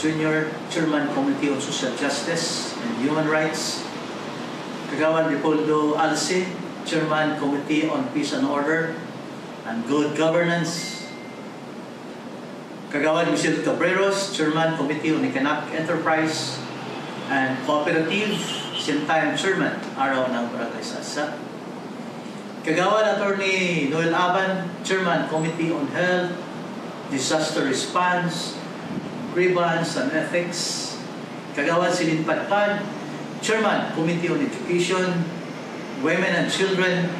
Jr., Chairman, Committee on Social Justice and Human Rights. Kagawad Leopoldo Alce, Chairman, Committee on Peace and Order and Good Governance. Kagawad Michelle Cabreros, Chairman, Committee on Economic Enterprise and Cooperative, same time Chairman, Araw ng Barangay Sasa. Kagawad Attorney Noel Aban, Chairman, Committee on Health, Disaster Response, Grievance and Ethics. Kagawad Silin Patpan, Chairman, Committee on Education, Women and Children,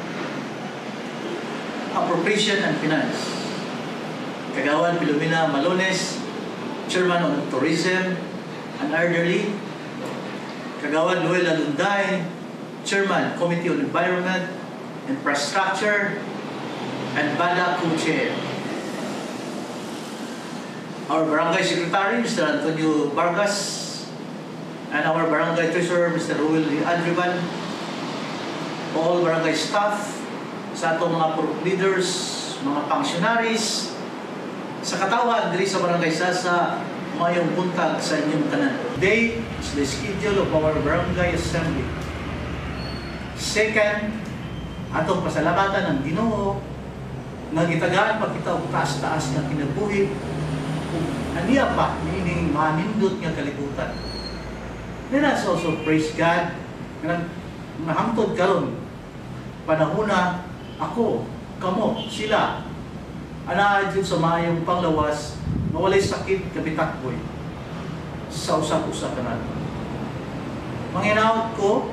Appropriation and Finance. Kagawad Pilomena Malones, Chairman on Tourism and Elderly. Kagawad Noel Alunday, Chairman, Committee on Environment, Infrastructure, and Bada Co-Chair. Our Barangay Secretary, Mr. Antonio Vargas, and our Barangay Treasurer, Mr. Ruel Adriban, all Barangay staff, sa atong mga group leaders, mga functionaries, sa katawan diri sa Barangay Sasa, mayong buntag sa inyong tanan. Today is the schedule of our Barangay Assembly. Second, atong pasalamatan ng Ginoo nga gitagaan pa kita og taas-taas nga kinabuhi ug aniya pa niining manindot nga kalibutan. Let us also praise God nga mahangtod karon panahona ako, kamo, sila ana jud sa maayong panglawas nga walay sakit kabitakboy sa usap-usap nato. Manginawat ko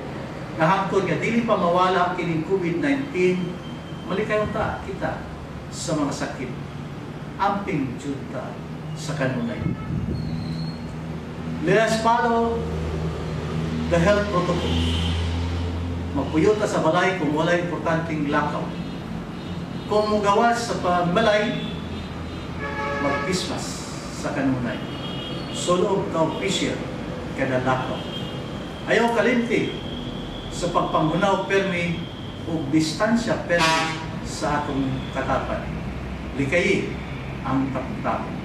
nahangtod nga dili pa mawala kining COVID-19, malikayon ta kita sa mga sakit. Amping jud ta sa kanunay. Let us follow the health protocol. Magpuyo ta sa balay kung wala importanteng lakaw. Kung mugawas sa pambalay, mag-Christmas sa kanunay. Sulog ka official kada lakaw. Ayaw kalimti sa pagpanghunaw permi o distansya permi sa atong katapan. Likayi ang tapos.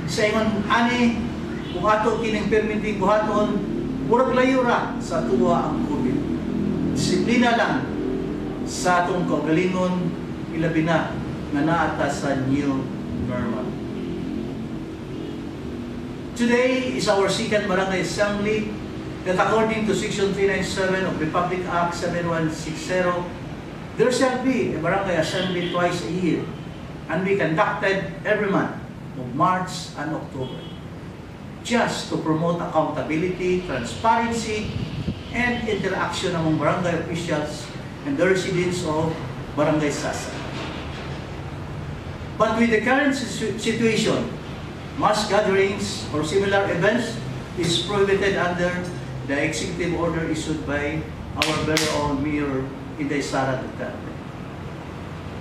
Sa ingon ani, kung ato kining permiting buhaton, murag layo ra sa tuwa ang COVID. Disiplina lang sa atong kaugalingon, ilabi na nga naata sa new normal. Today is our second Barangay Assembly that according to Section 397 of Republic Act 7160, there shall be a Barangay Assembly twice a year and be conducted every month of March and October, just to promote accountability, transparency, and interaction among barangay officials and the residents of Barangay Sasa. But with the current situation, mass gatherings or similar events is prohibited under the executive order issued by our very own Mayor Inday Sara Duterte.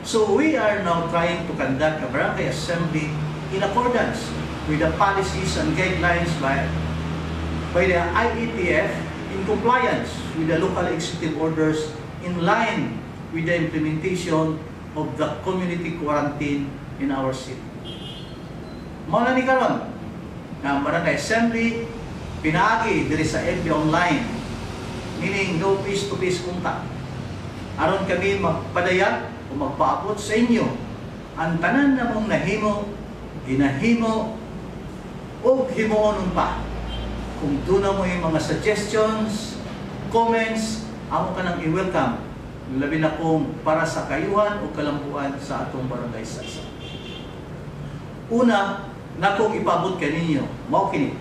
So we are now trying to conduct a Barangay Assembly in accordance with the policies and guidelines by the IETF in compliance with the local executive orders in line with the implementation of the community quarantine in our city. Muna ni karon na Barangay Assembly pinaagi diri sa FB Online, meaning no face-to-face contact. Aron kami magpadayag o magpaabot sa inyo ang tanan na mong nahimo, ginahimo, o himuon pa. Kung doon na mo yung mga suggestions, comments, amo ka nang i-welcome. Labi na kong para sa kayuhan o kalampuan sa atong Barangay Sasa. Una, na kong ipabot kaninyo, mao kini.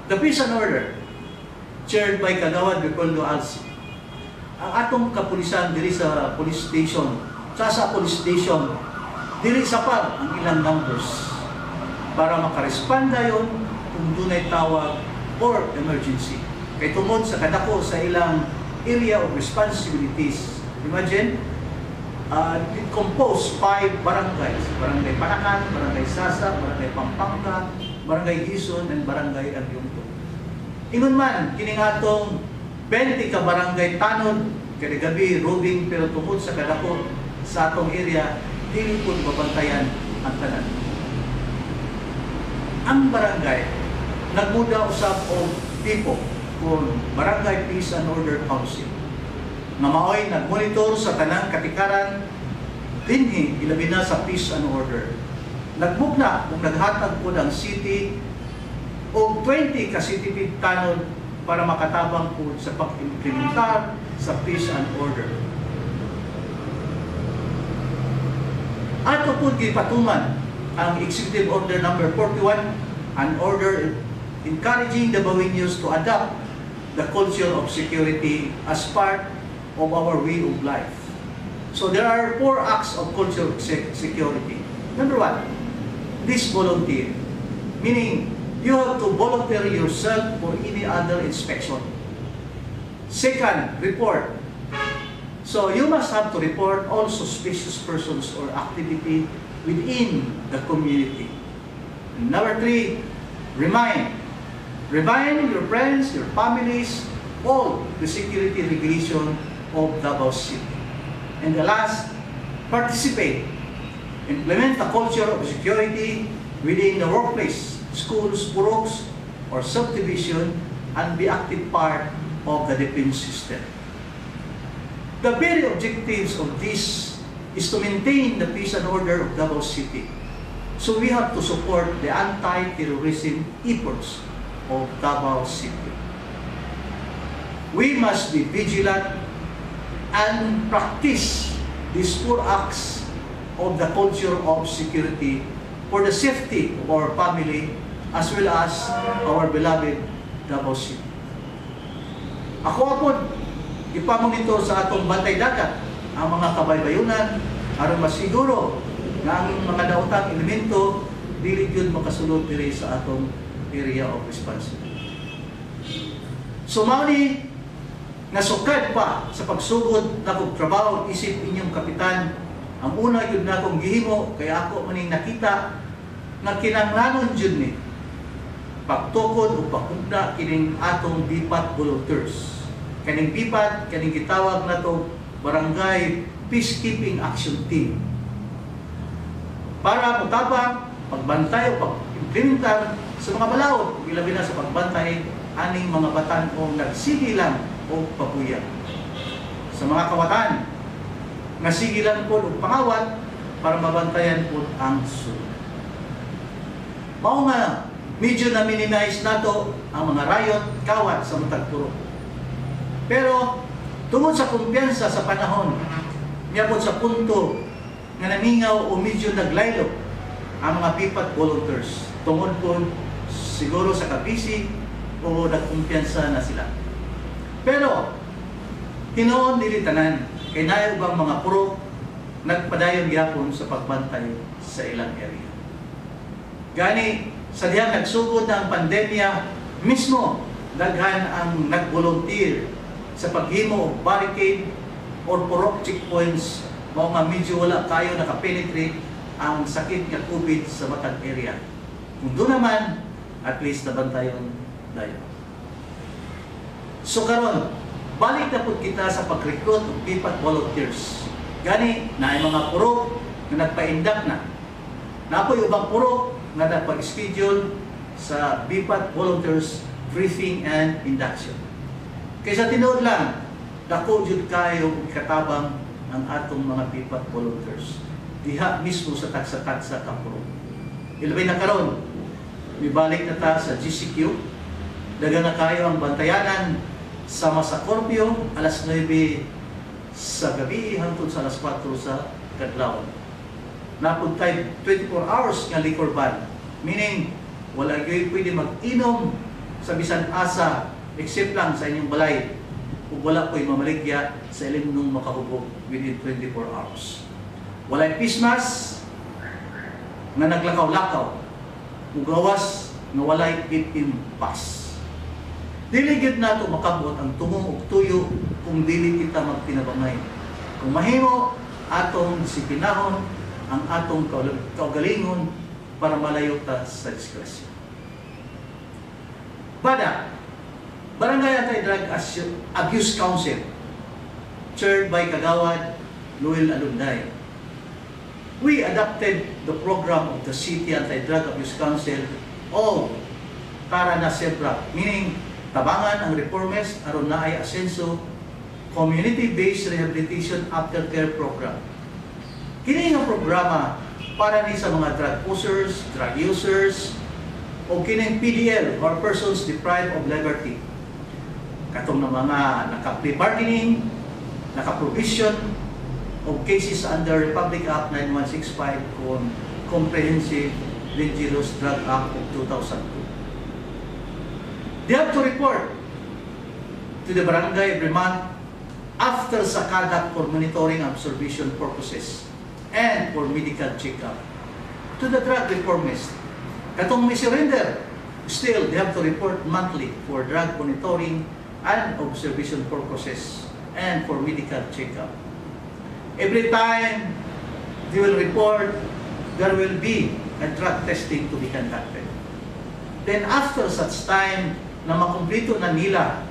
The Peace and Order, chaired by Kagawad Leopoldo Alce. Ang atong kapulisan diri sa police station, sa police station, dili sapat ang ilang numbers para makaresponda yon kung dunay tawag or emergency. Kay tungod sa kadako sa ilang area of responsibilities. Imagine, it composed 5 barangays. Barangay Panakan, Barangay Sasa, Barangay Pampanga, Barangay Gison, and Barangay Aryungto. Ingon man, kining atong 20 ka barangay tanod, kada gabi roving pero tungod sa kadako sa atong area, dili pud mabantayan ang tanan. ang barangay nagmuda usab og tipo kung Barangay Peace and Order Council nga maoy nagmonitor sa tanang katikaran dinhi ilabi na sa peace and order. Nagbukna kung naghatag po ang city o 20 ka city tanon para makatabang po sa pag-implementar sa peace and order. Ato po gipatuman ang Executive Order Number 41, an order encouraging the Baweños to adopt the culture of security as part of our way of life. So there are 4 acts of culture of security. Number 1, this volunteer, meaning you have to volunteer yourself for any other inspection. Second, report. So you must have to report all suspicious persons or activity within the community. And number 3, remind. Remind your friends, your families, all the security regulation of Davao City. And the last, participate. Implement the culture of security within the workplace, schools, puroks, or subdivision, and be active part of the defense system. The very objectives of this is to maintain the peace and order of Davao City. So we have to support the anti-terrorism efforts of Davao City. We must be vigilant and practice these 4 acts of the culture of security for the safety of our family as well as our beloved Davao City. Ako apod, ipamonitor sa atong bantay dagat ang mga kabaybayunan aron masiguro nga ang mga daotang elemento dili gyud makasulod diri sa atong area of responsibility. So mao ni nasukad pa sa pagsugod na kong trabaho isip inyong kapitan. Ang una yun na akong gihimo kaya ako maning nakita na kinanglanon yun ni pagtukod o pagkugna kining atong BIPAT volunteers. Kaning BIPAT, kaning gitawag na to Barangay Peacekeeping Action Team. Para mutabang, pagbantay o pag-implementar sa mga balaod, ilabi na sa pagbantay aning mga batan o nagsigilang o pabuya. Sa mga kawatan, nasigilan po o pangawat para mabantayan po ang sunod. Mao nga, medyo na-minimize nato ang mga riot, kawat sa matag puro. Pero, tungod sa kumpiyansa sa panahon, niyabot sa punto nga namingaw o medyo naglaylo ang mga BIPAT volunteers. Tungod po siguro sa kabisi o nagkumpiyansa na sila. Pero, hinoon dili tanan, kay naay ubang mga puro nagpadayon gyapon sa pagbantay sa ilang area. Gani, sa dihang nagsugod na ang pandemya, mismo daghan ang nag-volunteer sa paghimo og barricade or purok checkpoints mao nga medyo wala kayo nakapenetrate ang sakit nga COVID sa matag area. Kung doon naman, at least nabantayon dayon. So karon, balik na po kita sa pag-recruit ng BIPAT volunteers. Gani, na ay mga puro na nagpa-induct na. Na po yung ibang puro na nagpa-schedule sa BIPAT volunteers briefing and induction. Kaysa tinuod lang, dako jud kayo katabang ang atong mga BIPAT volunteers. Diha mismo sa tagsa-tagsa ka puro. Ilabay na karon, mibalik na ta sa GCQ. Daga na kayo ang bantayanan sama sa Corpio, alas 9 sa gabi hangtod sa alas 4 sa kadlawon. Napuntay 24 hours nga liquor ban. Meaning, wala kayo pwede mag-inom sa bisan asa except lang sa inyong balay. Kung wala ko'y mamaligya sa ilim nung makahubog within 24 hours. Walay pismas na naglakaw-lakaw. Ugawas na walay 15 pass. Dili gyud nato makabot ang tumong ug tuyo kung dili kita magtinabangay. Kung mahimo atong disiplinahon ang atong kaugalingon para malayo ta sa disgrasya. Bada, Barangay Anti-Drug Abuse Council, chaired by Kagawad Noel Alunday. We adopted the program of the City Anti-Drug Abuse Council o para na sebra, meaning tabangan ang reformers aron na ay asenso community-based rehabilitation aftercare program. Kini nga programa para ni sa mga drug pushers, drug users, o kining PDL or persons deprived of liberty. Katong na mga naka-plea bargaining, naka-provision of cases under Republic Act 9165 on Comprehensive Dangerous Drug Act of 2002. They have to report to the barangay every month after sa CADAC for monitoring observation purposes and for medical check-up. To the drug reformist, katong may surrender, still they have to report monthly for drug monitoring and observation purposes and for medical check-up. Every time they will report, there will be a drug testing to be conducted. Then after such time na makumplito na nila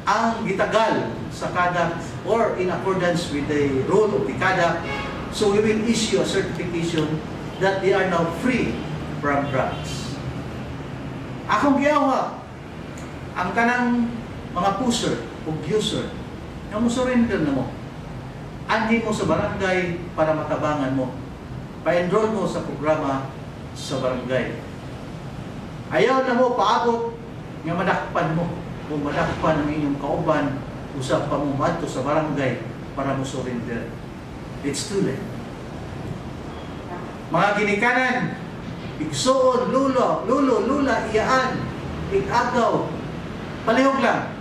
ang gitagal sa CADAC or in accordance with the rule of the CADAC, so we will issue a certification that they are now free from drugs. Akong giyawa ang kanang mga pusher o user na mo surrender na mo. Anhin mo sa barangay para matabangan mo. Pa-enroll mo sa programa sa barangay. Ayaw na mo paabot nga madakpan mo. Kung madakpan ang inyong kauban, usap pa mo madto sa barangay para mo surrender. It's too late. Mga ginikanan, igsoon, lulo, lula, iyaan, igagaw, palihog lang.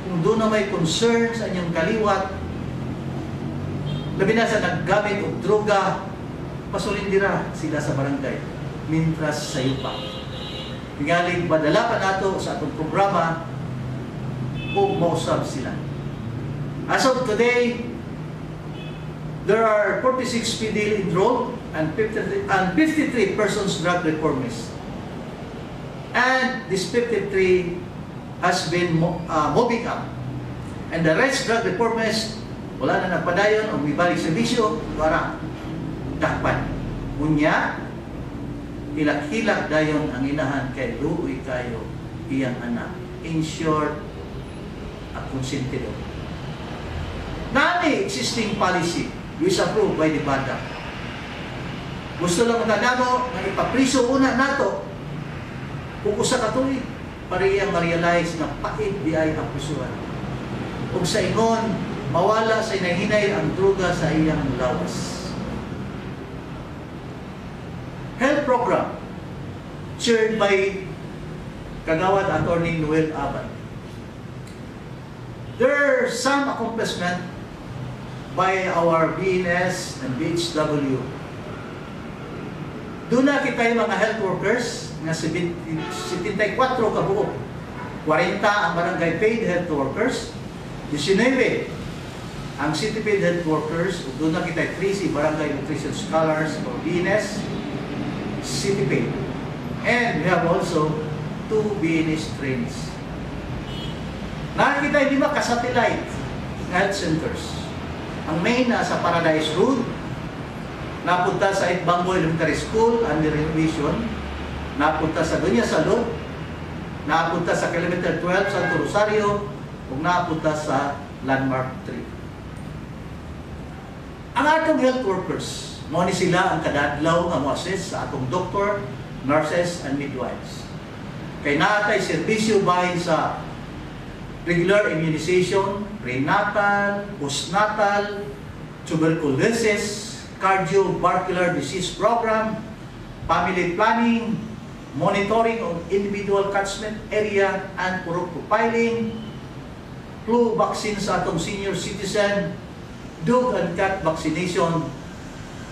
Kung doon na may concern sa inyong kaliwat, labi na sa naggamit o droga, pasulindira sila sa barangay, mintras sa yupa. Tingaling badala pa nato sa atong programa kung mausap sila. As of today, there are 46 PDL enrolled and 53 persons drug reformists. And this 53 has been moving up. And the rest drug reformists, wala na nagpadayon o may balik sa bisyo, wala dakpan. Unya, hilak-hilak dayon ang inahan kay luoy kayo iyang anak. In short, a consentido. Nani existing policy is approved by the BADA. Gusto lang matandamo na ipapriso una nato kung usa ka tuig para iyang ma-realize na pait di ay aprisuhan. Kung sa ingon, mawala sa inahinay ang droga sa iyang lawas. Health program chaired by Kagawad Attorney Noel Abad. There are some accomplishment by our BNS and BHW. Doon na kita yung mga health workers na 74 kabuok. 40 ang barangay paid health workers, 19 ang city paid health workers. Doon na kita 3 barangay nutrition scholars or BNS, city paid. And we have also 2 BNS trains. Nakikita hindi ba ka-satellite health centers. Ang main nasa Paradise Road, napunta sa Itbango Elementary School under renovation, napunta sa Dunya Salud, napunta sa Kilometer 12 Santo Rosario, ug napunta sa Landmark 3. Ang atong health workers, mo ni sila ang kadadlaw nga mo-assist sa atong doctor, nurses, and midwives. Kay naatay serbisyo bahin sa regular immunization, prenatal, postnatal, tuberculosis, cardiovascular disease program, family planning, monitoring of individual catchment area and profiling, flu vaccine sa atong senior citizen, dog and cat vaccination.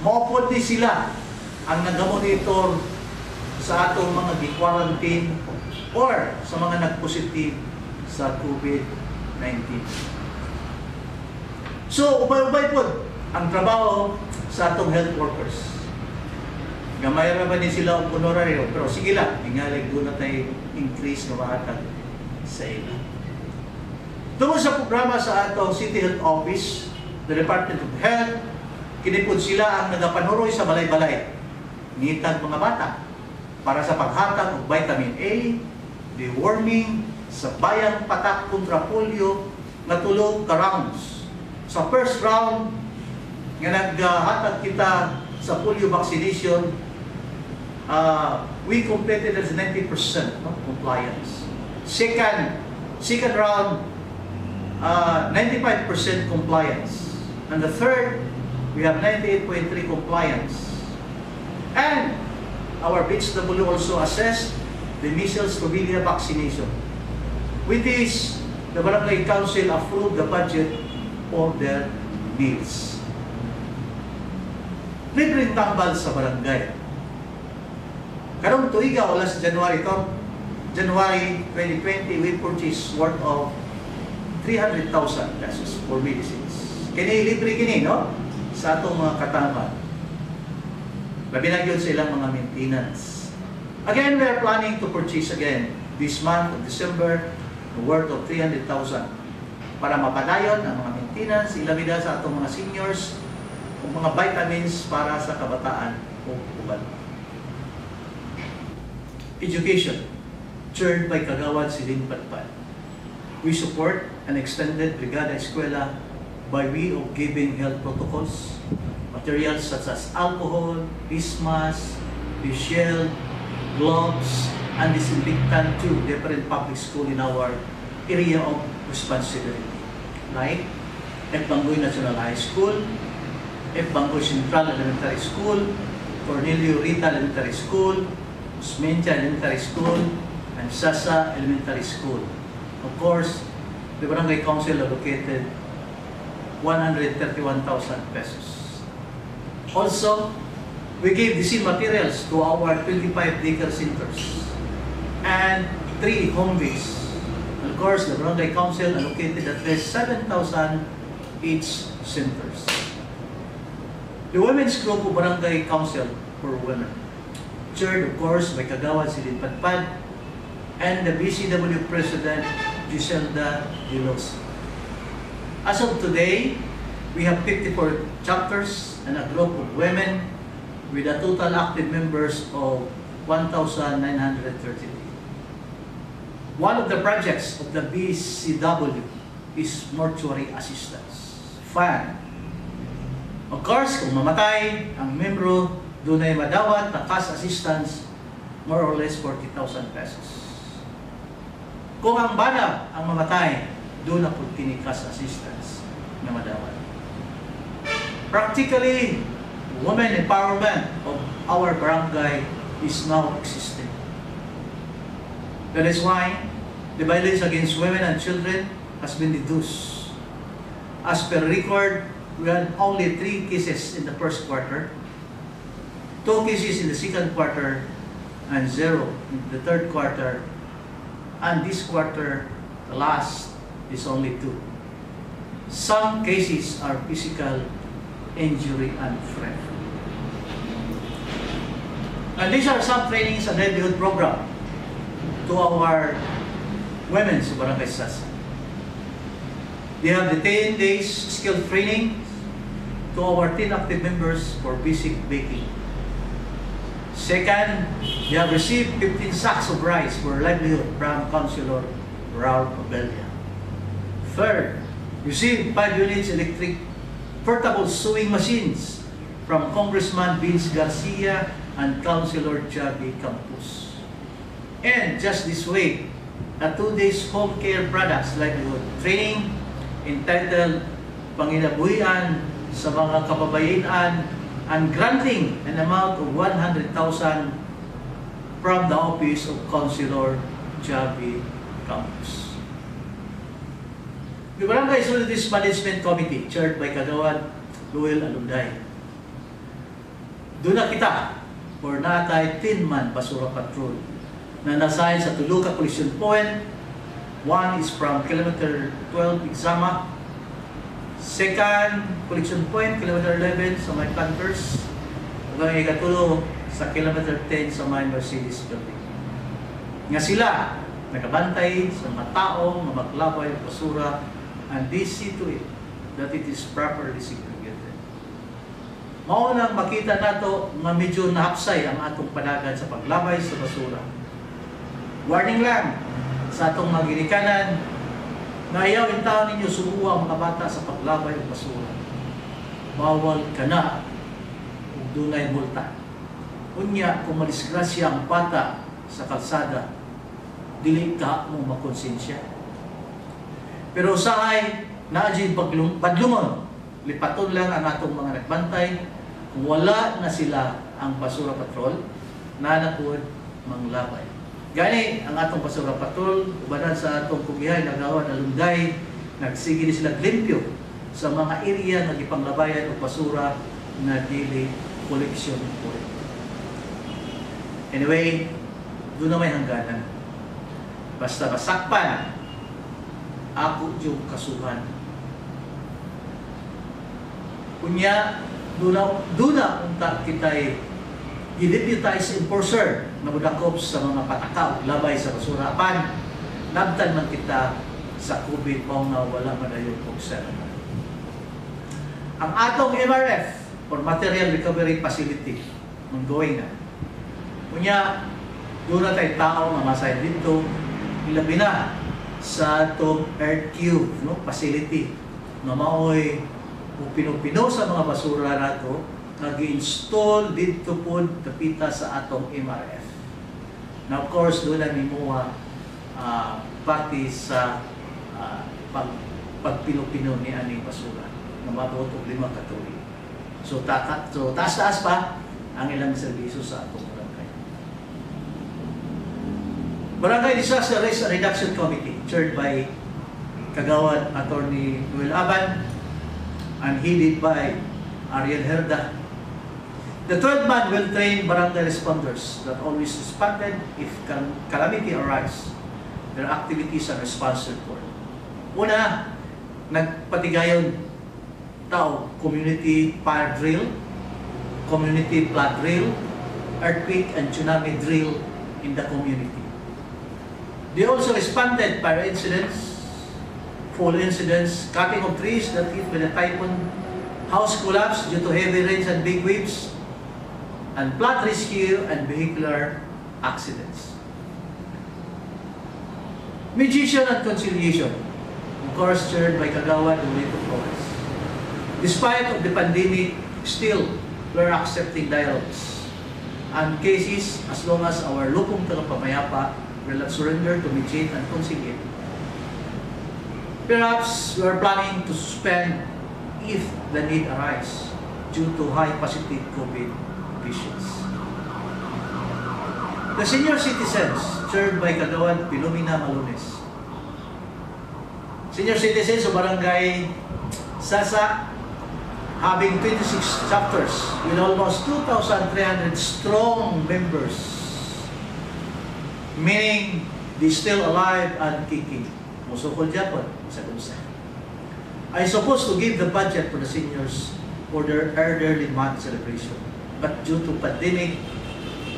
Maupod din sila ang nag-monitor sa atong mga di-quarantine or sa mga nag-positive sa COVID-19. So, ubay-ubay po ang trabaho sa atong health workers. Gamay naman din sila ang honorario, pero sige lang, tingalig doon na tayo increase na mahatag sa ila. Tungkol sa programa sa atong City Health Office, the Department of Health, kinipod sila ang nagapanuroy sa balay-balay. Ngitag mga bata. para sa paghatag og vitamin A, deworming, sa bayang patak kontra polio nga tulo ka rounds. Sa first round nga naghatag kita sa polio vaccination, we completed as 90% compliance. Second round, 95% compliance. And the third, we have 98.3 compliance. And our BHW also assessed the measles rubella vaccination. With this, the Barangay Council approved the budget for their needs. Libreng tambal sa barangay. Karong tuiga wala sa January 2020, we purchased worth of 300,000 pesos for medicines. Kini libre kini, no? Sa atong mga katama. Labi na yun sa ilang mga maintenance. Again, we are planning to purchase again this month of December worth of 300,000 para mapadayon ang mga maintenance, ilabida sa atong mga seniors o mga vitamins para sa kabataan o uban. Education, chaired by Kagawad Silin Patpat. We support an extended Brigada Eskwela by way of giving health protocols, materials such as alcohol, face mask, face shield, gloves, and disinfectant to different public school in our area of responsibility. Like Banggoy National High School, Banggoy Central Elementary School, Cornelio Rita Elementary School, Osmencia Elementary School, and Sasa Elementary School. Of course, the Barangay Council allocated 131,000 pesos. Also, we gave DC materials to our 25 daycare centers and 3 home base. And of course, the Barangay Council allocated at least 7,000 each centers. The Women's Group of Barangay Council for Women, chaired of course by Kagawad Silin Patpat and the BCW President Giselda Dilos. As of today, we have 54 chapters and a group of women with a total active members of 1,933. One of the projects of the BCW is mortuary assistance fund. Of course, kung mamatay ang membro, doon ay madawat na cash assistance more or less 40,000 pesos. Kung ang bana ang mamatay, doon na po kini cash assistance na madawat. Practically, women empowerment of our barangay is now existing. That is why the violence against women and children has been reduced. As per record, we had only 3 cases in the first quarter, 2 cases in the second quarter, and 0 in the third quarter. And this quarter, the last, is only 2. Some cases are physical injury and threat. And these are some trainings and livelihood program to our women sa Barangay Sasa. They have the 10 days skill training to our 10 active members for basic baking. Second, they have received 15 sacks of rice for livelihood from Councilor Raul Obelia. Third, received 5 units electric portable sewing machines from Congressman Vince Garcia and Councilor Javi Campos. And just this week, a 2 days home care products livelihood training entitled Panginabuhian sa mga kababayan and granting an amount of 100,000 from the office of Councilor Javi Campos. The Barangay Solidarities Management Committee, chaired by Kagawad Luel Alumday. Doon na kita for natay 10-man basura patrol na nasign sa Tuluca Collision Point. One is from kilometer 12 Exama. Second collection point, kilometer 11 sa may Planters. Hanggang ikatulo sa kilometer 10 sa may Mercedes Building. Nga sila nakabantay sa mga tao, mga maglabay, basura, and they see to it that it is properly segregated. mao nang makita nato nga medyo nahapsay ang atong panagan sa paglabay sa basura. Warning lang sa atong mga ginikanan, nga ayaw in taon ninyo subuha ang mga bata sa paglabay ng basura. Bawal ka na kung dunay multa. Unya, kung madisgrasya ang bata sa kalsada, dili ka mo makonsensya. Pero usahay, naadjay padlungon, lipaton lang ang atong mga nagbantay. Kung wala na sila ang basura patrol, nanapod manglabay. Gani ang atong basura patrol, ubanan sa atong kugihay, nagawa na lunday, nagsige sila limpyo sa mga area na gipanglabayan o basura na dili collection point. Anyway, doon na may hangganan. Basta masakpan, ako yung kasuhan. Kunya, doon na unta kita'y i-deputize enforcer na mudakop sa mga patakaw, labay sa basura. Apan, nabtan man kita sa COVID mao nga wala madayon observa. Ang atong MRF or Material Recovery Facility ongoing na. Kunya, doon na tayo tao mamasay dito, ilabi na sa atong RQ facility na maoy pino-pino sa mga basura nato nag-install dito po tapita sa atong MRF. Now of course, doon na mimuha pati sa pagpino-pino ni aning basura na mabuto 5 katuig. So taas-taas pa ang ilang serbisyo sa atong barangay. Barangay Disaster Risk Reduction Committee, chaired by Kagawad Attorney Noel Aban and headed by Ariel Herda. The 12-man well-trained barangay responders that always responded if calamity arises. Their activities are responsible for. Una, nagpatigayon tao, community fire drill, community flood drill, earthquake and tsunami drill in the community. They also responded fire incidents, fall incidents, cutting of trees that hit by the typhoon, house collapse due to heavy rains and big waves, and flood rescue and vehicular accidents. Mediation and conciliation, of course, chaired by Kagawad Dolito Flores. Despite of the pandemic, still we're accepting dialogues and cases as long as our lupong tagapamayapa will not surrender to mediate and conciliate. Perhaps we are planning to suspend if the need arises due to high positive COVID patients. The senior citizens, chaired by Kagawad Pilomena Malunes. Senior citizens of Barangay Sasa, having 26 chapters with almost 2,300 strong members, meaning they still alive and kicking. Musukol Japon, isa-isa. I supposed to give the budget for the seniors for their elderly month celebration, but due to pandemic,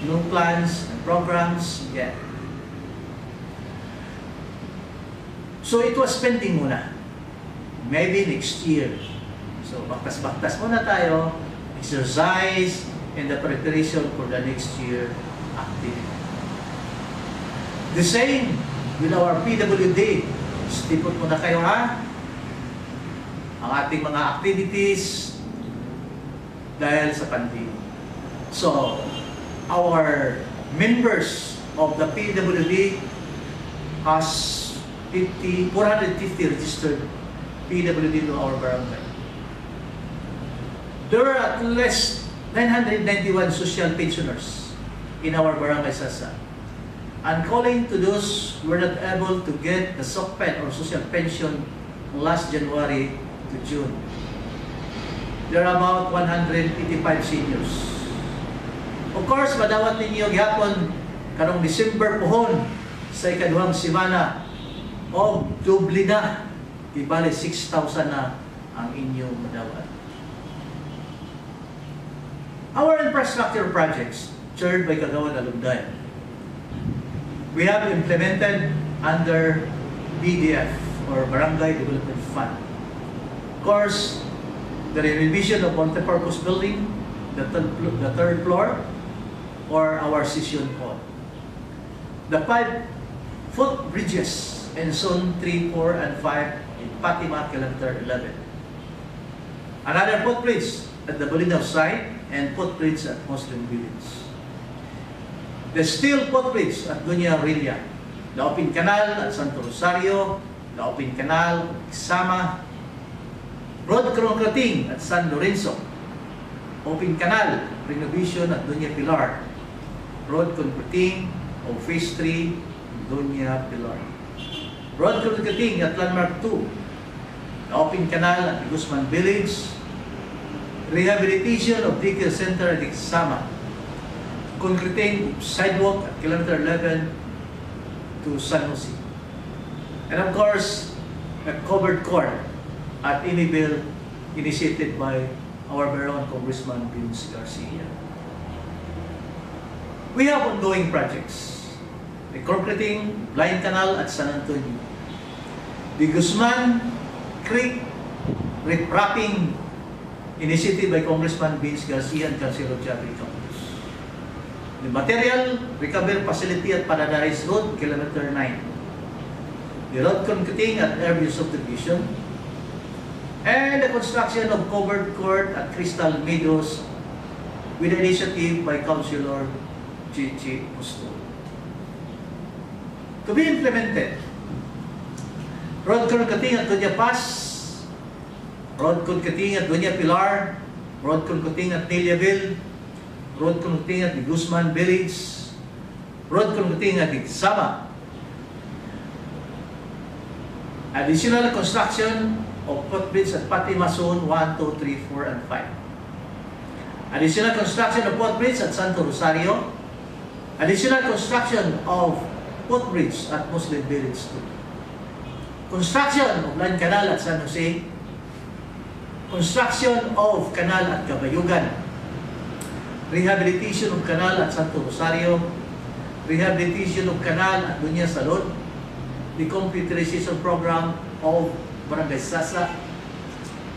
no plans and programs yet. So it was pending muna. Maybe next year. So baktas-baktas muna tayo, exercise in the preparation for the next year activity. The same with our PWD. Stipot muna kayo ha. Ang ating mga activities dahil sa pandemic. So, our members of the PWD has 450 registered PWD to our barangay. There are at least 991 social pensioners in our barangay Sasa. And calling to those who were not able to get the SOCPEN or social pension last January to June. There are about 185 seniors. Of course, madawat ninyo gihapon karong December pohon sa ikaduhang semana o doble na, ibali 6,000 na ang inyong madawat. Our infrastructure projects, chaired by Kagawad Alumday, we have implemented under BDF or Barangay Development Fund. Of course, the renovation of multipurpose building, the third floor, or our session hall. The 5 footbridges in Zone 3, 4, and 5 in Fatima, Kilometer 11. Another footbridge at the Bolinao site and footbridge at Muslim Village. The steel footbridge at Dunya Aurelia, the open canal at Santo Rosario, the open canal at Isama, road concreting at San Lorenzo, open canal renovation at Dunya Pilar, road concreting of Phase 3 Dunya Pilar, road concreting at Landmark 2, the open canal at Guzman Village, rehabilitation of daycare center at Isama, concreting sidewalk at Kilometer 11 to San Jose, and of course, a covered court at Inibel, initiated by our very own Congressman Vince Garcia. We have ongoing projects: the concreting blind canal at San Antonio, the Guzman Creek reprapping, initiated by Congressman Vince Garcia and Councilor Jeffrey Campos, the material recovery facility at Paradise Road, Kilometer 9, the road concreting at Airview Subdivision, and the construction of covered court at Crystal Meadows with initiative by Councilor Gigi Busto. To be implemented, road concreting at Dunya Paz, road concreting at Dunya Pilar, road concreting at Neliaville, road concreting at the Guzman Village, road concreting at Isama, additional construction of footbridge at Fatima Zone 1, 2, 3, 4, and 5. Additional construction of footbridge at Santo Rosario. Additional construction of footbridge at Muslim Village 2. Construction of land canal at San Jose. Construction of canal at Cabayugan. Rehabilitation of canal at Santo Rosario. Rehabilitation of canal at Dunya Salud. The computerization program of Barangay Sasa,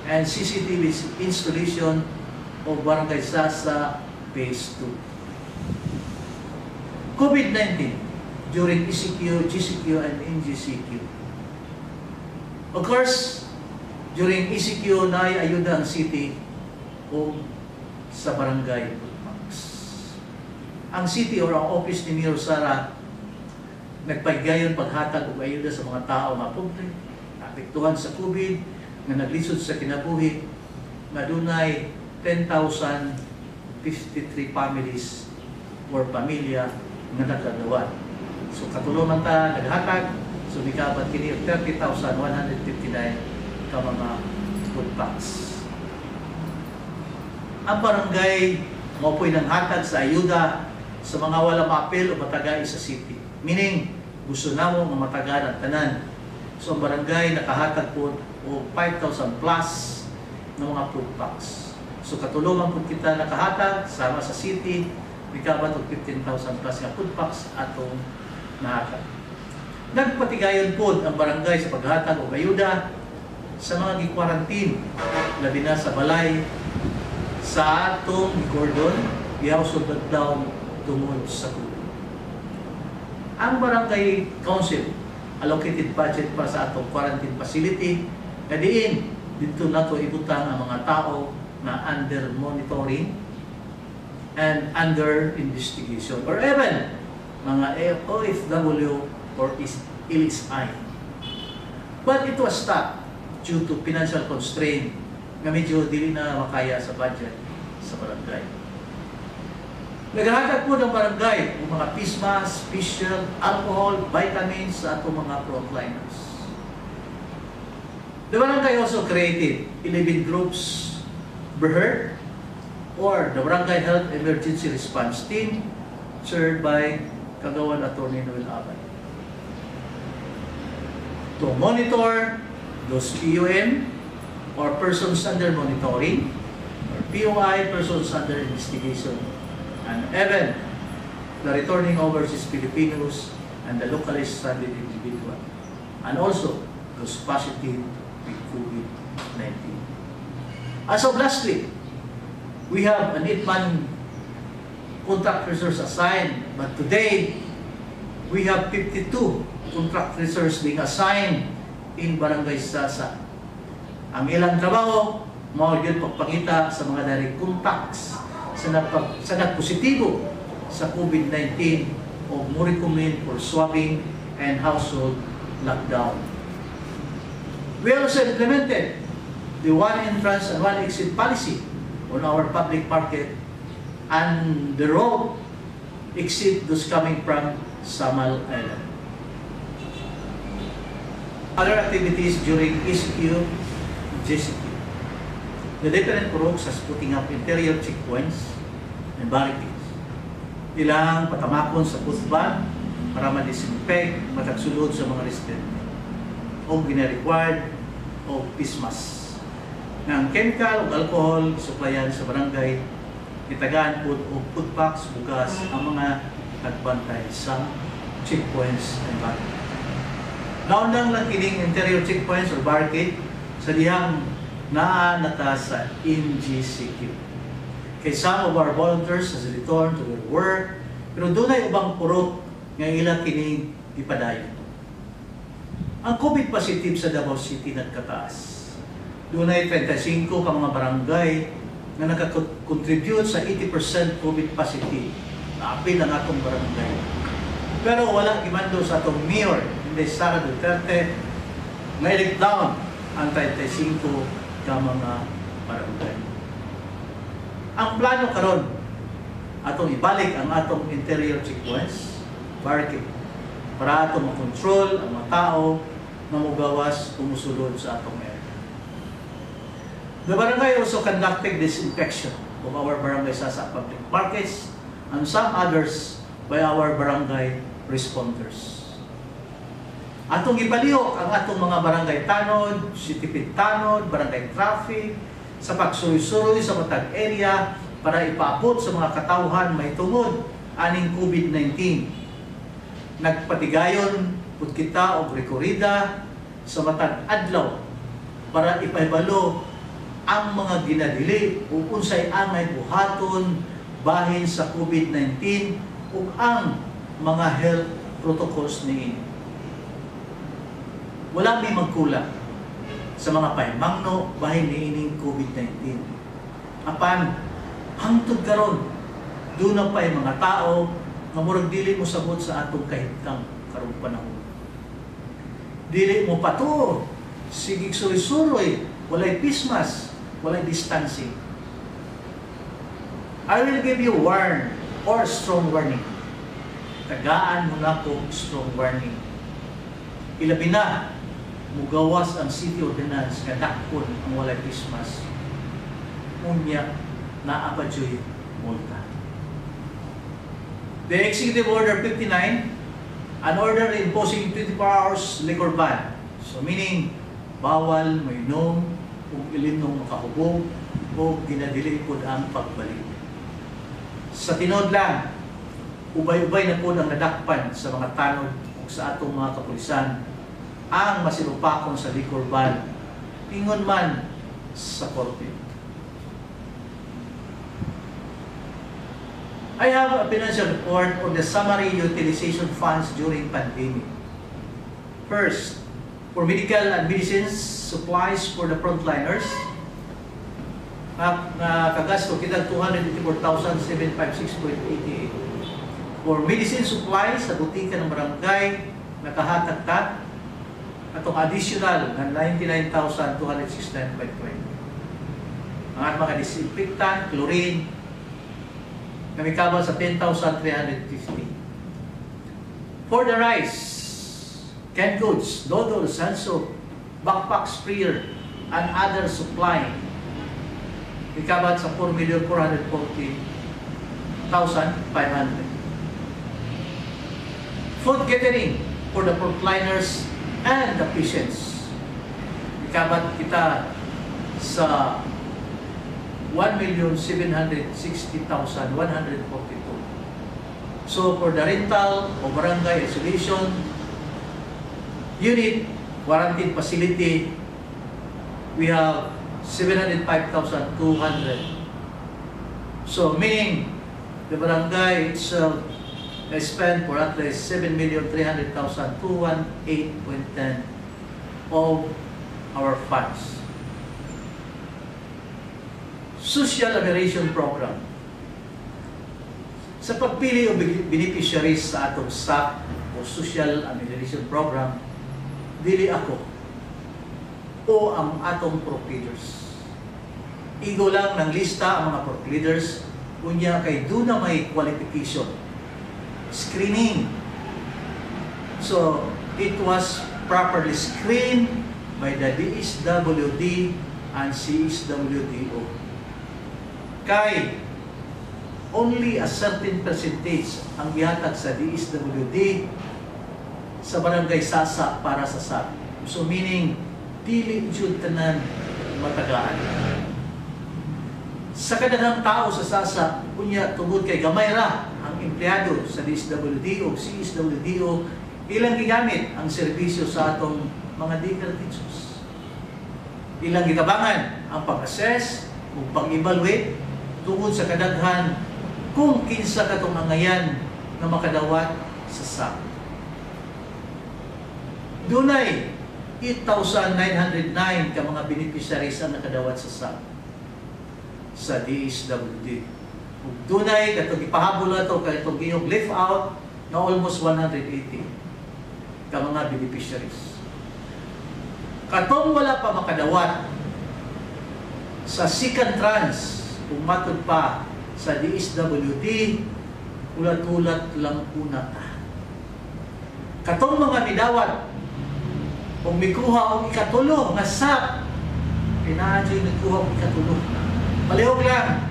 and CCTV installation of Barangay Sasa Phase 2. COVID-19 during ECQ, GCQ, and NGCQ. Of course, during ECQ, naiayuda ang city o sa barangay. Ang city or ang office ni Mayor Sara nagpagayon paghatag o ayuda sa mga tao mapobre, apektuhan sa COVID, na naglisod sa kinabuhi, na dunay 10,053 families or pamilya nga nagkagawan. So katulungan ta naghatag, so mikabat kini 30,159 ka mga food packs. Ang barangay mo po'y nanghatag sa ayuda sa mga wala maapil o matagay sa city. Meaning, gusto na mo matagaan ang tanan. So, ang barangay nakahatag po o 5,000 plus ng mga food packs. So, katulungan po kita nakahatag sama sa city, mikabat og 15,000 plus nga food packs atong nahatag. Nagpatigayon po ang barangay sa paghatag o ayuda sa mga gi-quarantine, labi na sa balay, sa atong gordon, i-household lockdown tungod sa COVID. Ang barangay council allocated budget para sa atong quarantine facility, na diin dito nato ibutang ang mga tao na under monitoring and under investigation, or even mga OFW or LSI. But it was stopped due to financial constraint nga medyo dili na makaya sa budget sa barangay. Naghahatag po ng barangay ng mga pisma, special, alcohol, vitamins sa atong mga frontliners. The barangay also created 11 groups, BRHER, or the Barangay Health Emergency Response Team, chaired by Kagawan Attorney Noel Abay, to monitor those PUM, or persons under monitoring, or POI, persons under investigation, and even the returning overseas Filipinos and the locally stranded individual, and also those positive with COVID-19. As of last week, we have an 8-man contract resource assigned, but today, we have 52 contract resource being assigned in Barangay Sasa. Ang ilang trabaho, mao yun pagpangita sa mga direct contacts sa nagpositibo sa COVID-19 o mo recommend for swabbing and household lockdown. We also implemented the one entrance and one exit policy on our public market and the road exit those coming from Samal Island. Other activities during ECQ, GCQ. The different groups has putting up interior checkpoints and barricades. Ilang patamakon sa football para ma-disinfect, matagsulod sa mga residente. O gina-required o pismas. Ng chemical o alcohol, suplayan sa barangay, itagaan po o food packs, bugas ang mga nagbantay sa checkpoints and barricades. Naunang lang kining interior checkpoints or barricade sa dihang naanata sa NGCQ. Kay some of our volunteers has returned to their work, pero doon ay ubang purok nga ilang kining ipadayon. Ang COVID positive sa Davao City nagkataas. Doon ay 35 ka mga barangay na nakakontribute sa 80% COVID positive. Naapil ang atong barangay. Pero wala gimando sa atong mayor, hindi Sara Duterte, na-elect down ang 35 ka mga barangay. Ang plano karon atong ibalik ang atong interior checkpoints, barricade, para atong makontrol ang mga tao na mugawas umusulod sa atong area. The barangay also conducted disinfection of our barangay Sasa public markets and some others by our barangay responders. Atong ipalihok ang atong mga barangay tanod, sitipid tanod, barangay traffic, sa pagsuroy-suroy sa matag area para ipaabot sa mga katawhan may tungod aning COVID-19. Nagpatigayon pud kita og rekorida sa matag adlaw para ipahibalo ang mga ginadili ug unsay angay buhaton bahin sa COVID-19 ug ang mga health protocols niini. Wala may magkulang sa mga pahimangno bahin niining COVID-19. Apan hangtod karon doon na pa yung mga tao nga murag dili mo sabot sa atong kahitang karong panahon. Dili mo pato, sigig suroy-suroy, walay pismas, walay distancing. I will give you warn or strong warning. Tagaan mo na kong strong warning. Ilabi na, mugawas ang city ordinance nga dakpon ang walay pismas. Unya na apadyoy multa. The Executive Order 59, an order imposing 24 hours liquor ban. So meaning, bawal mainom kung ilimnong makahubog o ginadili po ang pagbalik. Sa tinod lang, ubay-ubay na po ang nadakpan sa mga tanod o sa atong mga kapulisan ang masinupakon sa liquor ban, ingon man sa korte. I have a financial report on the summary utilization funds during pandemic. First, for medical and medicines supplies for the frontliners, nakagasto kita 284,756.88. For medicine supplies sa butika ng barangay, nakahatag ka atong additional ng 99,269.20. Ang mga disinfectant, chlorine, kami kabal sa 10,350. For the rice, canned goods, noodles, hand soap, backpack sprayer, and other supply, kami kabal sa 4,440,500. Food catering for the frontliners and the patients. Ikabat kita sa 1,760,142. So for the rental o barangay isolation unit, quarantine facility, we have 705,200. So meaning the barangay itself spent for at least 7,300,000, 218.10 of our funds. Social Amelioration Program. Sa pagpili o beneficiaries sa atong SAP o Social Amelioration Program, dili ako o ang atong prop leaders. Igo lang ng lista ang mga prop leaders, kunya kay doon na may qualification. Screening. So, it was properly screened by the DSWD and CSWDO. Kay only a certain percentage ang gihatag sa DSWD sa barangay Sasa para sa SAP. So meaning, dili jud tanan matagaan. Sa kadahang tao sa Sasa, kunya tungod kay gamay ra ang empleyado sa DSWD o CSWDO, ilang gigamit ang serbisyo sa atong mga decal teachers. Ilang gitabangan ang pag-assess o pag-evaluate tungod sa kadaghan kung kinsa katong angayan na makadawat sa SAP. Dunay 8,909 ka mga beneficiaries ang nakadawat sa SAP sa DSWD. Ug dunay katong ipahabol ato kay itong giyong lift out na almost 180 ka mga beneficiaries. Katong wala pa makadawat sa second trans kung matod pa sa DSWD, ulat-ulat lang una ta. Katong mga midawat kung mikuha o ikatulo nga SAP, pinaadyo'y nagkuha o ikatulo. Palihog lang.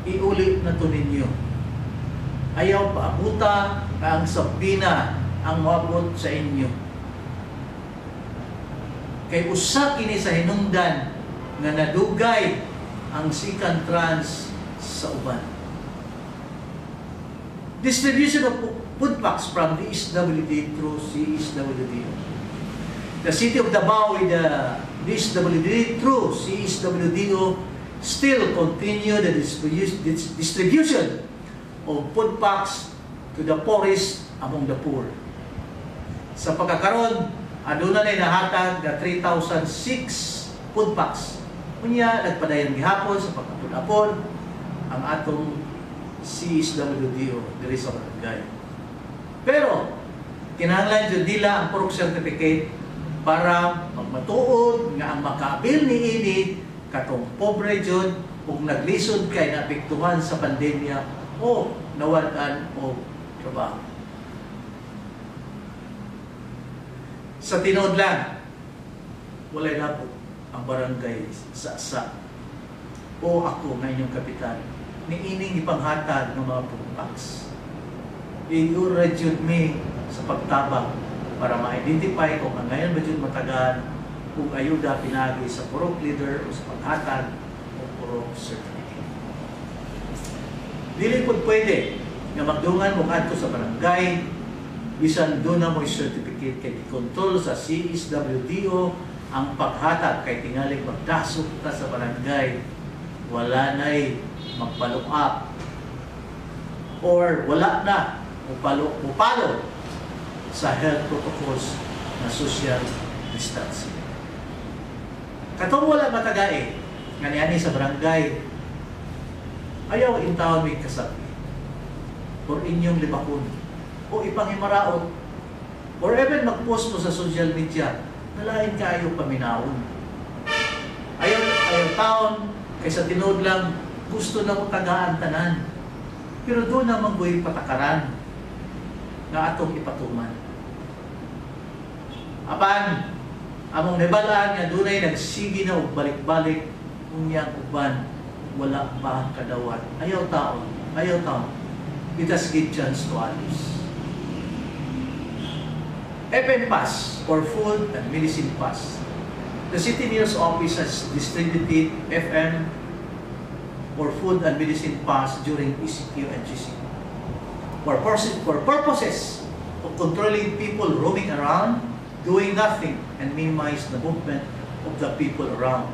Iulit na to ninyo. Ayaw paabuta na ang sabina ang maabot sa inyo. Kay usa kini sa hinungdan nga nadugay ang second trans sa uban. Distribution of food packs from DSWD through CSWD. The City of Davao with the DSWD through CSWDO still continue the distribution of food packs to the poorest among the poor. Sa pagkakaroon, aduna na nahatag na 3,006 food packs. Kunya, nagpadayon gihapon sa pagkapon-apon ang atong CSWDO diri sa barangay. Pero, kinahanglan dyan nila ang POROC certificate para magmatuod nga ang makaabil ni ini katong pobre dyan kung naglisod kay naapektuhan sa pandemya o nawalan o trabaho. Sa tinod lang, walay na po ang barangay sa o ako na inyong kapitan ni ining ipanghatag ng mga pagpaks. I-urajud me sa pagtabang para ma-identify kung ang ngayon ba dyan matagan kung ayuda pinagi sa POROC leader o sa paghatag o POROC certificate. Dili po pwede nga magdungan mong adto sa barangay bisan doon na mo'y certificate kay kontrol sa CSWDO ang paghatag kay tingaling magdasok ta sa barangay wala na'y mag-follow up or wala na upalo sa health protocols na social distancing. Katong wala matagay nga niani sa barangay, ayaw intawon may kasabi or inyong libakon o ipanghimaraot or even mag-post mo sa social media nalain ka ayaw paminawon. Ayaw taon kaysa tinod lang gusto na mo tagaan tanan. Pero doon naman ko'y patakaran na atong ipatuman. Apan, among nabalaan nga doon ay nagsigi na o balik-balik unyang uban, wala pa kadawat. Ayaw taon. It has give chance to others. FM Pass or Food and Medicine Pass. The City Mayor's Office has distributed FM or Food and Medicine Pass during ECQ and GCQ for purposes of controlling people roaming around, doing nothing, and minimize the movement of the people around.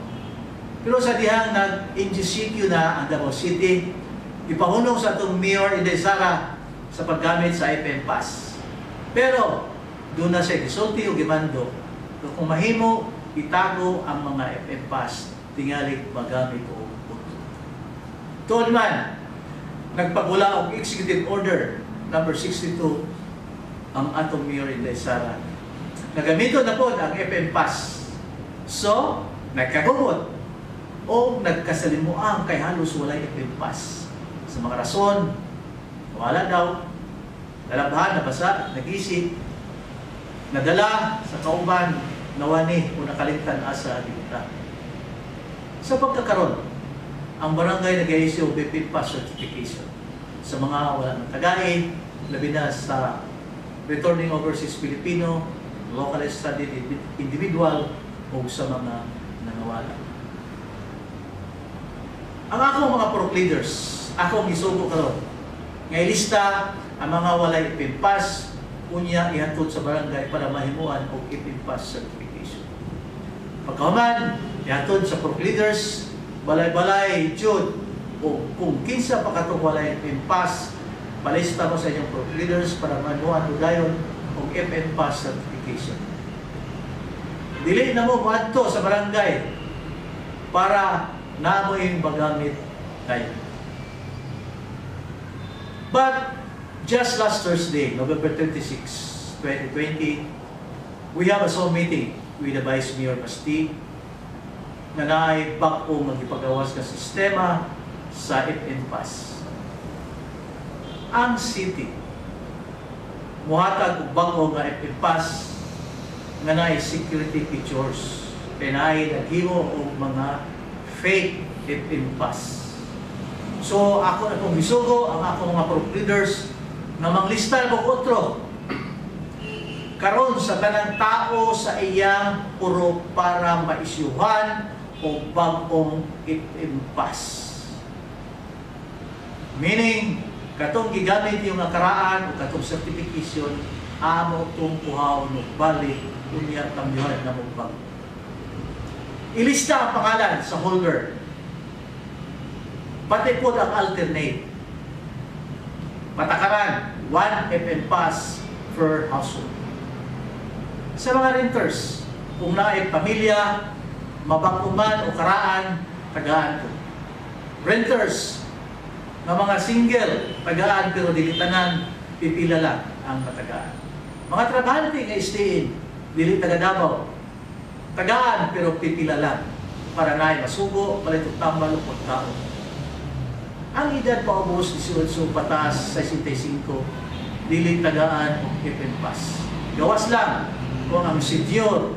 Pero sa dihang nag-NGCQ na ang Davao City, ipahunong sa itong Mayor Inday Sara sa paggamit sa FM Pass. Pero, doon na siya gisulti o gimando. So, kung mahimo, itago ang mga FM Pass, tingali magamit o punto. Tuon man, nagpagula og Executive Order number 62 ang atong Mayor Inday Sara. Nagamito na po ang FM Pass. So, nagkagumot o nagkasalimuang kay halos walay FM Pass. Sa mga rason, wala daw, nalabahan, nabasa, nag-isip, nadala sa kauban, nawani o nakalimtan asa dito. Sa pagkakaroon, ang barangay nag-i-issue FM Pass certification sa mga wala ng tagay, labi na sa returning overseas Filipino, locally studied individual o sa mga nangawala. Ang akong mga POROK leaders, akong isugo karon nga ilista ang mga walay FM Pass unya ihatod sa barangay para mahimuan og FM Pass certification. Pagkahuman, ihatod sa POROK leaders, balay-balay jud o kung kinsa pa katong walay FM Pass, palista mo sa inyong POROK leaders para mahimuan o dayon og FM Pass certification. Dili na mo moadto sa barangay para namoy magamit tayo. But just last Thursday, November 26, 2020, we have a Zoom meeting with the Vice Mayor Basti na naibak-o magipagawas ka sistema sa FM Pass. Ang city, muhatag og bag-o nga FM Pass nga naay security features kaya naay naghimo og mga fake FM Pass. So ako na kong bisugo ang akong mga POROK leaders na manglista ng otro karon sa tanang tao sa iyang puro para maisyuhan o bag-ong FM Pass. Meaning, katong gigamit yung nakaraan o katong certification, amo itong kuhaw no balik unya tamyuhan na mong bag. Ilista ang pangalan sa holder. Pati po ang alternate. Patakaran, 1 FM Pass per household. Sa mga renters, kung naay pamilya, mabakuman o karaan, tagaan po. Renters, na mga single, tagaan pero dilitanan, pipila lang ang matagaan. Mga trabahante nga stay-in, dili taga Davao, tagaan pero pipila lang para naay masugo, palitong tambal o tao. Ang edad pa ubos 18 patas 65, dili tagaan o FM Pass. Gawas lang kung ang senior,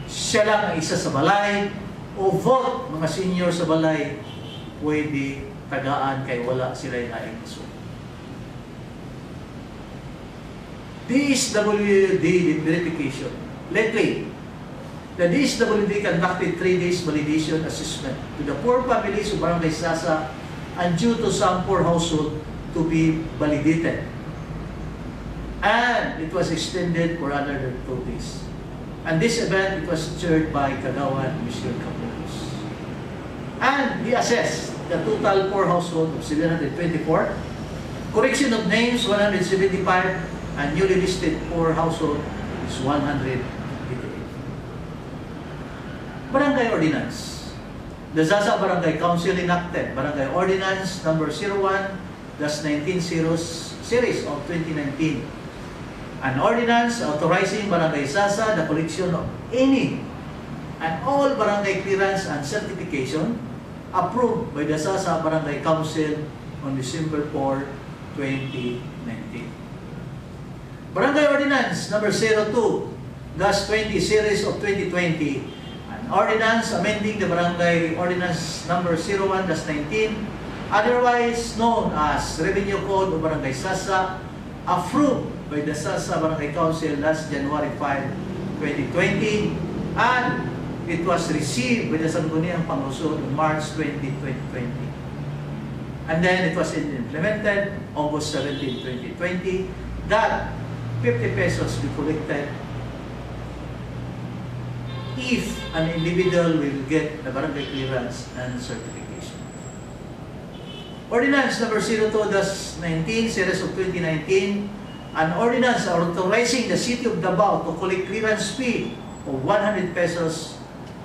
siya lang ang isa sa balay o vote mga senior sa balay, pwede tagaan kay wala sila yung naing masugo. DSWD verification. Lately, the DSWD conducted 3 days validation assessment to the poor families of Barangay Sasa and due to some poor household to be validated. And it was extended for another 2 days. And this event, it was chaired by Kagawan Mr. Capolos. And he assessed the total poor household of 724, correction of names 175, and newly listed poor household is 188. Barangay Ordinance. The Zaza Barangay Council enacted Barangay Ordinance number 01-19 series of 2019. An ordinance authorizing Barangay Zaza the collection of any and all barangay clearance and certification approved by the Zaza Barangay Council on December 4, 2019. Barangay Ordinance number 02-20 series of 2020. Ordinance amending the Barangay Ordinance number 01-19, otherwise known as Revenue Code of Barangay Sasa, approved by the Sasa Barangay Council last January 5, 2020, and it was received by the Sangguniang Panglusod on March 20, 2020. And then it was implemented August 17, 2020, that 50 pesos be collected if an individual will get the barangay clearance and certification. Ordinance number 02-19, series of 2019, an ordinance authorizing the City of Davao to collect clearance fee of 100 pesos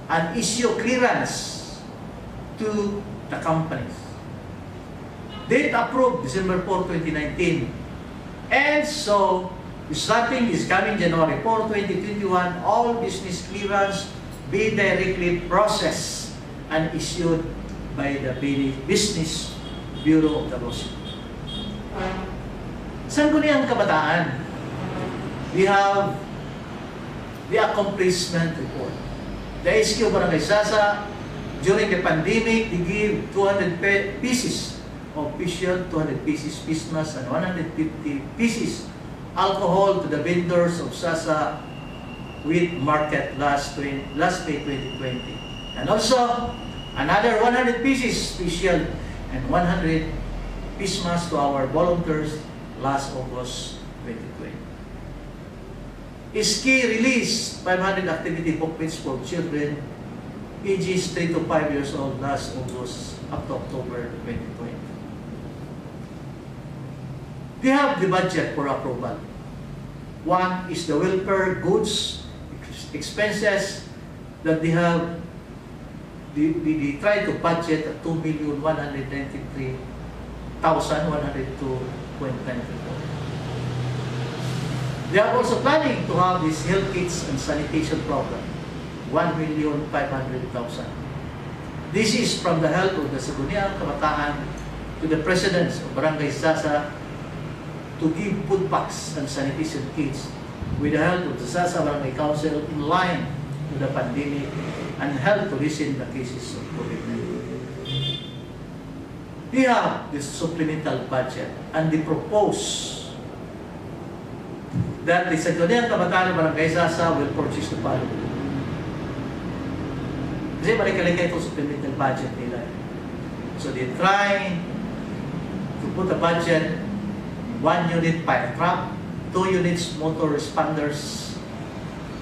and issue clearance to the companies. Date approved December 4, 2019. And so, starting this coming January 4, 2021, all business clearance be directly processed and issued by the Business Bureau of Davao City. Sangguniang Kabataan, we have the accomplishment report. The SQ Barangay Sasa, during the pandemic, they give 200 pieces of fission, 200 pieces Christmas, and 150 pieces alcohol to the vendors of Sasa with market last May 2020. And also, another 100 pieces special and 100 Christmas to our volunteers last August 2020. ISKI released 500 activity booklets for children ages 3 to 5 years old last August up to October 2020. They have the budget for approval. One is the welfare goods expenses that they have. They try to budget at 2,193,102.94. They are also planning to have this health kits and sanitation program, 1,500,000. This is from the help of the Sangguniang Kabataan to the presidents of Barangay Sasa to give food packs and sanitation kits with the help of the Sasa Barangay Council in line with the pandemic and help to lessen the cases of COVID-19. They have this supplemental budget and they propose that the Sangguniang Kabataan ng Barangay Sasa will purchase the following. Kasi balik-kalikay itong supplemental budget nila. So they try to put a budget, 1 unit fire truck, 2 units motor responders,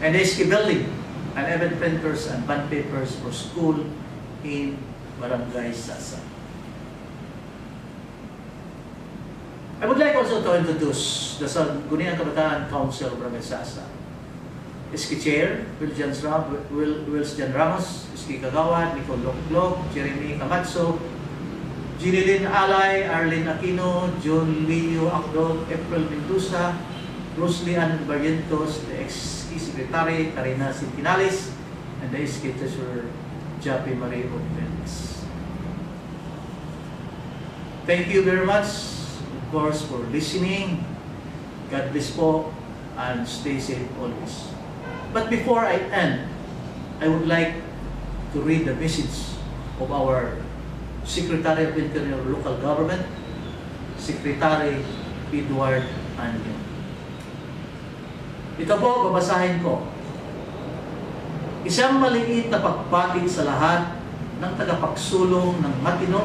and SK building, and event printers and bond papers for school in Barangay Sasa. I would like also to introduce the Sangguniang Kabataan Council of Barangay Sasa. SK Chair, Wills Jan Ramos, SK Kagawad, Nicole Locklog, Jeremy Camacho, Ginilin Alay, Arlene Aquino, John Leo Akdol, April Mendoza, Rosely Ann Barrientos, the SK Secretary, Karina Sintinales, and the SK Treasurer, Jappy Marie Ortens. Thank you very much, of course, for listening. God bless po, and stay safe always. But before I end, I would like to read the message of our Secretary of Interior Local Government, Secretary Edward Anyo. Ito po, babasahin ko. Isang maliit na pagpatid sa lahat ng tagapagsulong ng matino,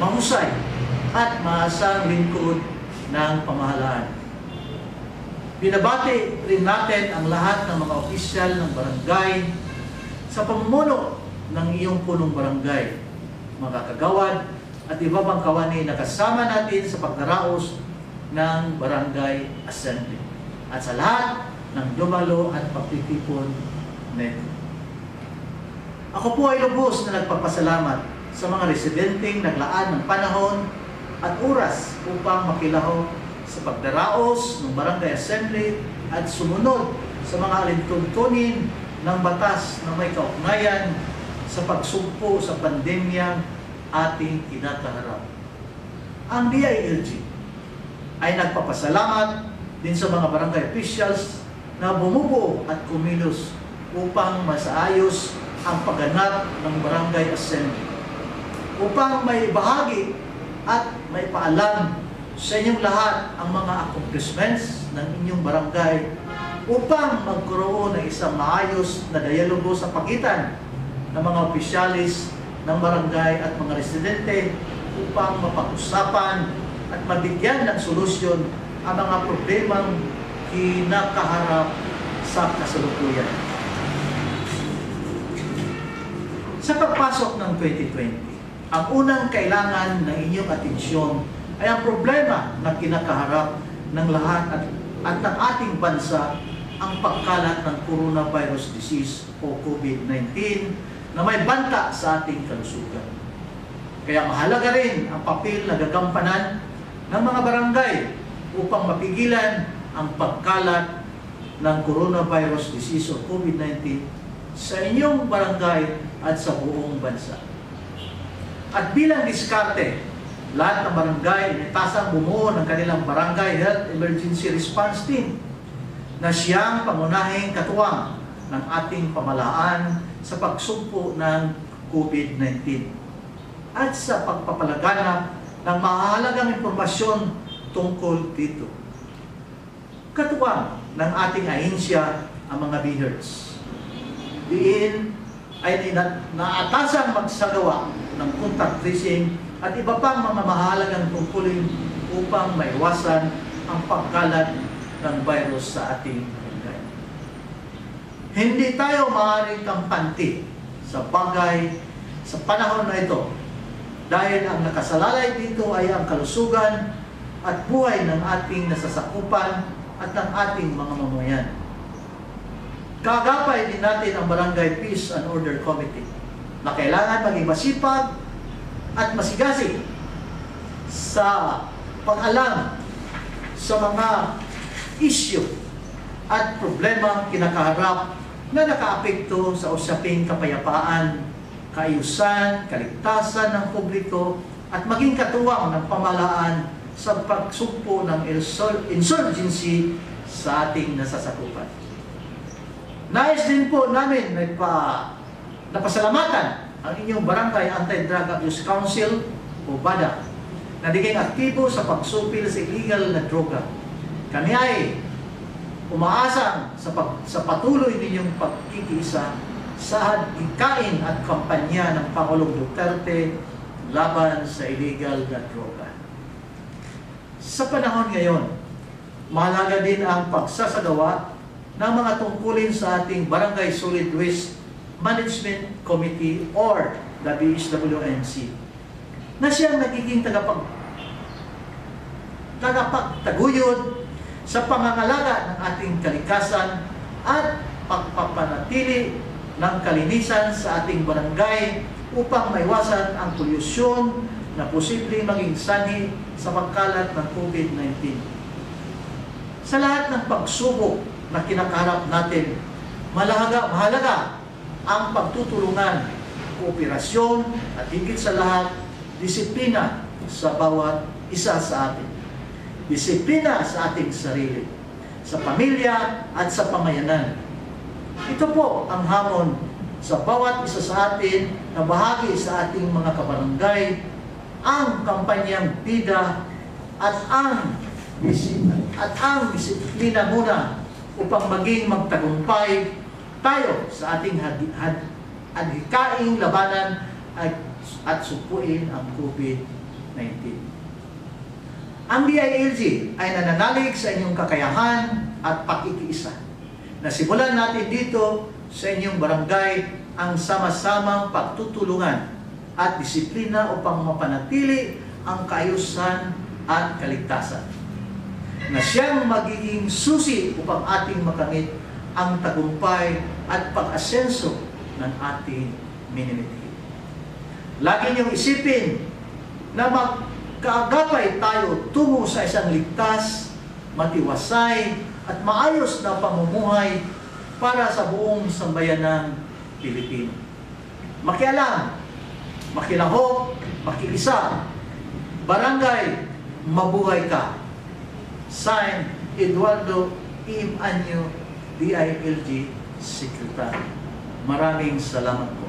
mahusay at maasang lingkod ng pamahalaan. Binabati rin natin ang lahat ng mga opisyal ng barangay sa pamumuno ng iyong punong barangay, mga kagawad at iba pang kawani na kasama natin sa pagdaraos ng barangay assembly at sa lahat ng dumalo at pagtitipon nito. Ako po ay lubos na nagpapasalamat sa mga residenteng naglaan ng panahon at oras upang makilaho sa pagdaraos ng barangay assembly at sumunod sa mga alintuntunin ng batas na may kaugnayan sa pagsugpo sa pandemyang ating kinakaharap. Ang DILG ay nagpapasalamat din sa mga barangay officials na bumubuo at kumilos upang masaayos ang pagganap ng barangay assembly, upang may bahagi at may paalam sa inyong lahat ang mga accomplishments ng inyong barangay upang magkaroon ng isang maayos na dialogo sa pagitan ng mga opisyalis ng barangay at mga residente upang mapag-usapan at mabigyan ng solusyon ang mga problemang kinakaharap sa kasalukuyan. Sa pagpasok ng 2020, ang unang kailangan ng inyong atensyon ay ang problema na kinakaharap ng lahat at ng ating bansa, ang pagkalat ng coronavirus disease o COVID-19 na may banta sa ating kalusugan. Kaya mahalaga rin ang papel na gagampanan ng mga barangay upang mapigilan ang pagkalat ng coronavirus disease o COVID-19 sa inyong barangay at sa buong bansa. At bilang diskarte, lahat ng barangay initasang bumuo ng kanilang Barangay Health Emergency Response Team na siyang pangunahing katuwang ng ating pamahalaan sa pagsugpo ng COVID-19 at sa pagpapalaganap ng mahalagang impormasyon tungkol dito. Katuwang ng ating ahensya ang mga BHERTS. Diin ay naatasang magsagawa ng contact tracing at iba pang mga mahalagang tungkulin upang maiwasan ang pagkalat ng virus sa ating barangay. Hindi tayo maaaring kampante sa bagay sa panahon na ito dahil ang nakasalalay dito ay ang kalusugan at buhay ng ating nasasakupan at ng ating mga mamamayan. Kagapay din natin ang Barangay Peace and Order Committee na kailangan maging masipag at masigasig sa pag-alam sa mga isyu at problemang kinakaharap na nakaapekto sa usaping kapayapaan, kaayusan, kaligtasan ng publiko at maging katuwang ng pamahalaan sa pagsugpo ng insurgency sa ating nasasakupan. Nais din po namin napasalamatan ang inyong Barangay Anti-Drug Abuse Council o BADA na naging aktibo sa pagsupil sa illegal na droga. Kami ay umaasang sa patuloy ninyong pagkikiisa sa hadikain at kampanya ng Pangulong Duterte laban sa illegal na droga. Sa panahon ngayon, mahalaga din ang pagsasagawa ng mga tungkulin sa ating Barangay Solid Waste Management Committee or the BSWMC na siyang nagiging tagapagtaguyod sa pangangalaga ng ating kalikasan at pagpapanatili ng kalinisan sa ating barangay upang maiwasan ang polusyon na posibleng maging sanhi sa pagkalat ng COVID-19. Sa lahat ng pagsubok na kinakaharap natin, mahalaga ang pagtutulungan, kooperasyon at higit sa lahat, disiplina sa bawat isa sa atin. Disiplina sa ating sarili, sa pamilya at sa pamayanan. Ito po ang hamon sa bawat isa sa atin na bahagi sa ating mga kabarangay, ang kampanyang PIDA at ang disiplina muna upang maging magtagumpay tayo sa ating hadikaing labanan at supuin ang COVID-19. Ang DILG ay nananalig sa inyong kakayahan at pakikiisa. Nasimulan natin dito sa inyong barangay ang sama-samang pagtutulungan at disiplina upang mapanatili ang kaayusan at kaligtasan, na siyang magiging susi upang ating makamit ang tagumpay at pag-asenso ng ating minimiti. Lagi niyong isipin na magkaagapay tayo tungo sa isang ligtas, matiwasay at maayos na pamumuhay para sa buong sambayanang Pilipino. Makialam, makilahok, makiisa, barangay, mabuhay ka. Signed, Eduardo Im Anyo, DILG Secretary. Maraming salamat po.